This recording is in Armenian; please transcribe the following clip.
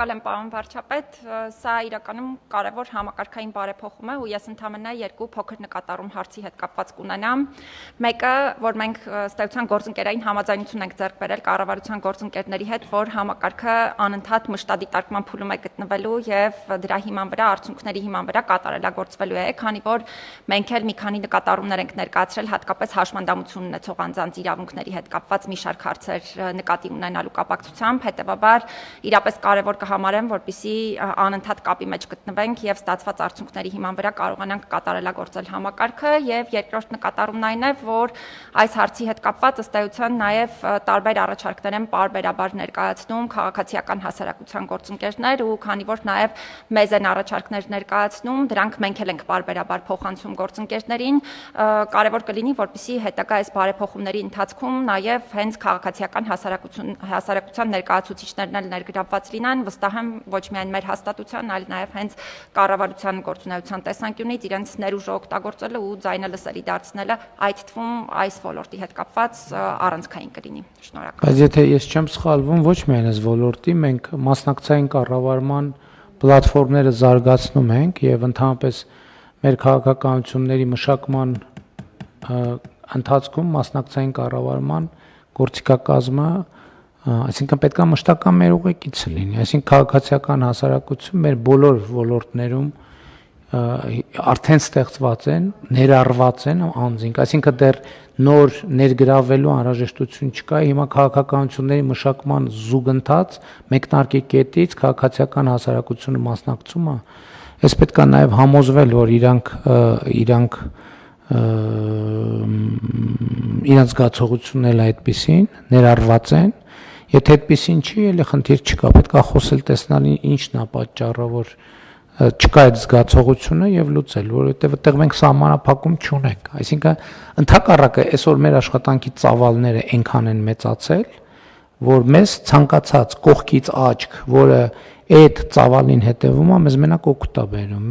Շնորհակալ եմ պարոն վարչապետ, սա իրականում կարևոր համակարգային բարեփոխում է ու ես ընդհանրապես երկու փոքր նկատառում հարցի հետ կապված կունենամ։ Մեկը, որ մենք ըստ էության գործընկերային համաձայնություն ենք ձեռք բերել կառավարության գործընկերների հետ, որ համակարգը անընդհատ մշտադիտարկման փուլում է գտնվելու եւ դրա հիման վրա արդյունքների հիման վրա կատարելագործվելու է, քանի որ մենք էլ մի քանի նկատառումներ ենք ներկայացրել հատկապես հաշմանդամություն ունեցող անձանց իրավունքների հետ կապված մի շարք հարցեր նկատի ունենալու կապակցությամբ, հետեւաբար իրապես կարևոր կհամարեմ, որպեսզի անընդհատ կապի մեջ գտնվենք եւ ստացված արդյունքների հիման վրա կարողանանք կատարելագործել համակարգը եւ երկրորդ նկատառումն այն է, որ այս հարցի հետ կապված ըստ էության նաեւ տարբեր առաջարկներ են պարբերաբար ներկայացնում քաղաքացիական հասարակության գործընկերներ ու քանի որ նաեւ մեզ են առաջարկներ ներկայացնում, դրանք մենք էլ ենք պարբերաբար փոխանցում գործընկերներին, կարևոր կլինի, որպեսզի հետագա այս բարեփոխումների ընթացքում նաեւ հենց քաղաքացիական հասարակության ներկայացուցիչներն էլ ներգրավված լինեն, վստահ եմ ոչ միայն մեր հաստատության, այլ նաև հենց կառավարության գործունեության տեսանկյունից իրենց ներուժը օգտագործելը ու ձայնը լսելի դարձնելը, այդ թվում այս ոլորտի հետ կապված առանցքային կլինի։ Շնորհակալ։ Բայց եթե ես չեմ սխալվում, ոչ միայն այս ոլորտի, մենք մասնակցային կառավարման պլատֆորմները զարգացնում ենք եւ ընդհանրապես մեր քաղաքականությունների մշակման ընթացքում մասնակցային կառավարման գործիքակազմը, այսինքն պետք է մշտական մեր ուղեկիցը լինի, այսինքն քաղաքացիական հասարակություն մեր բոլոր ոլորտներում արդեն ստեղծված են, ներառված են անձինք, այսինքն դեռ նոր ներգրավելու անհրաժեշտություն չկա, հիմա քաղաքականությունների մշակման զուգընթաց մեկնարկի կետից քաղաքացիական հասարակությունը մասնակցում է, այս պետք է նաև համոզվել, որ իրանք իրենց զգացողությունն էլ այդպեսին ներառված են, եթե այդպեսին չի, ելի խնդիր չկա, պետք է խոսել տեսնել ինչն է պատճառը, որ չկա այդ զգացողությունը եւ լուծել, որովհետեւ այդտեղ մենք սահմանափակում չունենք, այսինքն ընդհակառակը այսօր մեր աշխատանքի ծավալները այնքան են մեծացել, որ մեզ ցանկացած կողքից աչք, որը այդ ծավալին հետևում է, մեզ մենակ օգուտ է բերում։